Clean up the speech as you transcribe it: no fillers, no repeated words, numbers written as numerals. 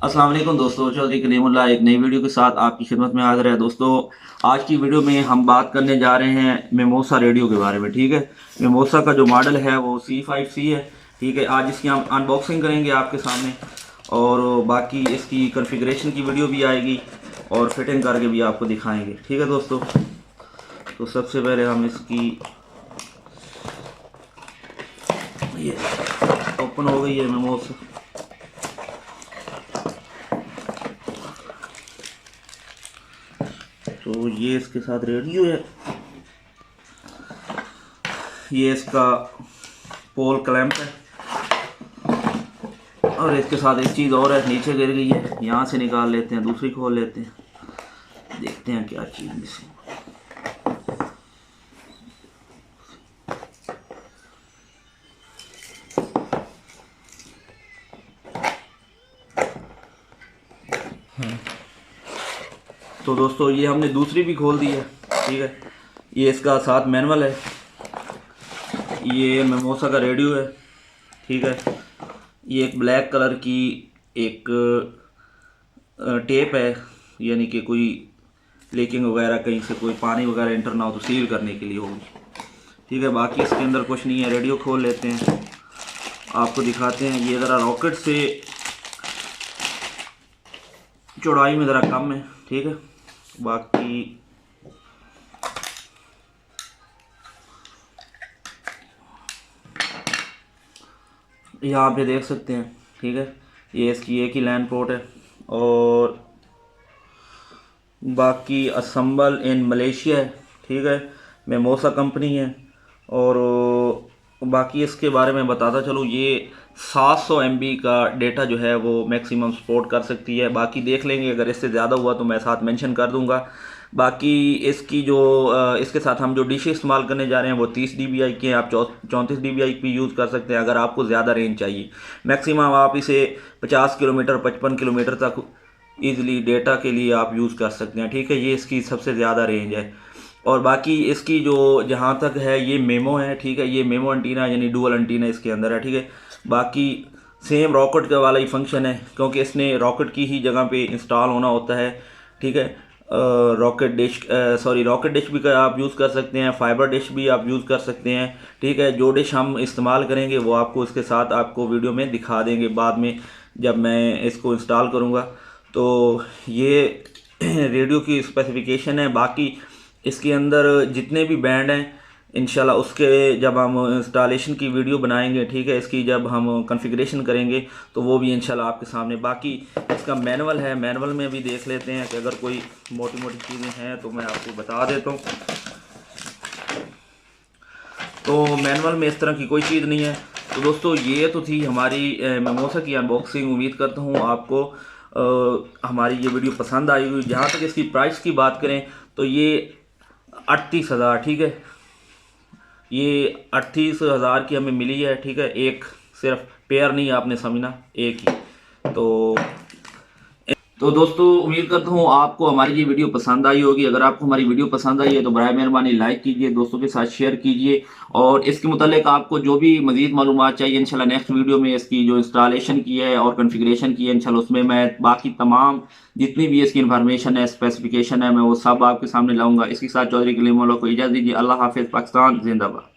अस्सलाम वालेकुम दोस्तों, चौधरी कलीमुल्लाह एक नई वीडियो के साथ आपकी खिदमत में हाज़िर है। दोस्तों, आज की वीडियो में हम बात करने जा रहे हैं मिमोसा रेडियो के बारे में। ठीक है, मिमोसा का जो मॉडल है वो C5C है। ठीक है, आज इसकी हम अनबॉक्सिंग करेंगे आपके सामने और बाकी इसकी कॉन्फ़िगरेशन की वीडियो भी आएगी और फिटिंग करके भी आपको दिखाएंगे। ठीक है दोस्तों, तो सबसे पहले हम इसकी ये ओपन हो गई है मिमोसा। तो ये इसके साथ रेडियो है, ये इसका पोल क्लैंप है और इसके साथ एक चीज़ और है, नीचे गिर गई है, यहाँ से निकाल लेते हैं, दूसरी खोल लेते हैं, देखते हैं क्या चीज़ मिसिंग। तो दोस्तों, ये हमने दूसरी भी खोल दी है। ठीक है, ये इसका साथ मैनुअल है, ये मिमोसा का रेडियो है। ठीक है, ये एक ब्लैक कलर की एक टेप है, यानी कि कोई लीकिंग वगैरह, कहीं से कोई पानी वगैरह इंटर ना हो तो सील करने के लिए होगी। ठीक है, बाकी इसके अंदर कुछ नहीं है। रेडियो खोल लेते हैं, आपको दिखाते हैं। ये ज़रा रॉकेट से चौड़ाई में ज़रा कम है। ठीक है, बाकी यहाँ पे देख सकते हैं। ठीक है, ये इसकी एक ही लैंड पोर्ट है और बाकी असम्बल इन मलेशिया है। ठीक है, मिमोसा कंपनी है और बाकी इसके बारे में बताता चलूँ, ये 700 MB का डेटा जो है वो मैक्सिमम सपोर्ट कर सकती है। बाकी देख लेंगे, अगर इससे ज़्यादा हुआ तो मैं साथ मेंशन कर दूंगा। बाकी इसकी जो इसके साथ हम जो डिश इस्तेमाल करने जा रहे हैं वो 30 dBi के हैं। आप 34 dBi भी यूज़ कर सकते हैं अगर आपको ज़्यादा रेंज चाहिए। मैक्सिमम आप इसे 50 किलोमीटर 55 किलोमीटर तक ईज़िली डेटा के लिए आप यूज़ कर सकते हैं। ठीक है, ये इसकी सबसे ज़्यादा रेंज है। और बाकी इसकी जो जहाँ तक है ये मेमो है। ठीक है, ये मेमो एंटीना यानी डुअल एंटीना इसके अंदर है। ठीक है, बाकी सेम रॉकेट का वाला ही फंक्शन है, क्योंकि इसने रॉकेट की ही जगह पे इंस्टॉल होना होता है। ठीक है, रॉकेट डिश भी आप यूज़ कर सकते हैं, फाइबर डिश भी आप यूज़ कर सकते हैं। ठीक है, जो डिश हम इस्तेमाल करेंगे वो आपको इसके साथ आपको वीडियो में दिखा देंगे बाद में, जब मैं इसको इंस्टॉल करूँगा। तो ये रेडियो की स्पेसिफिकेशन है। बाकी इसके अंदर जितने भी बैंड हैं इंशाल्लाह उसके जब हम इंस्टॉलेशन की वीडियो बनाएंगे, ठीक है, इसकी जब हम कॉन्फ़िगरेशन करेंगे तो वो भी इंशाल्लाह आपके सामने। बाकी इसका मैनुअल है, मैनुअल में भी देख लेते हैं कि अगर कोई मोटी मोटी चीज़ें हैं तो मैं आपको बता देता हूँ। तो मैनुअल में इस तरह की कोई चीज़ नहीं है। तो दोस्तों, ये तो थी हमारी मिमोसा की अनबॉक्सिंग। उम्मीद करता हूँ आपको हमारी ये वीडियो पसंद आई हुई। जहाँ तक इसकी प्राइस की बात करें तो ये 38,000, ठीक है, ये 38,000 की हमें मिली है। ठीक है, एक सिर्फ पेयर नहीं, आपने समझना, एक ही। तो दोस्तों, उम्मीद करता हूँ आपको हमारी ये वीडियो पसंद आई होगी। अगर आपको हमारी वीडियो पसंद आई है तो बराए मेहरबानी लाइक कीजिए, दोस्तों के साथ शेयर कीजिए और इसके मुतालिक आपको जो भी मज़ीद मालूमात चाहिए इंशाल्लाह नेक्स्ट वीडियो में इसकी जो इंस्टॉलेशन की है और कॉन्फ़िगरेशन की है इंशाल्लाह उसमें मैं बाकी तमाम जितनी भी इसकी इन्फॉर्मेशन है, स्पेसिफिकेशन है, मैं वो सब आपके सामने लाऊंगा। इसके साथ चौधरी कलीमुल्लाह को इजाज़त दीजिए। अल्लाह हाफिज़। पाकिस्तान जिंदाबाद।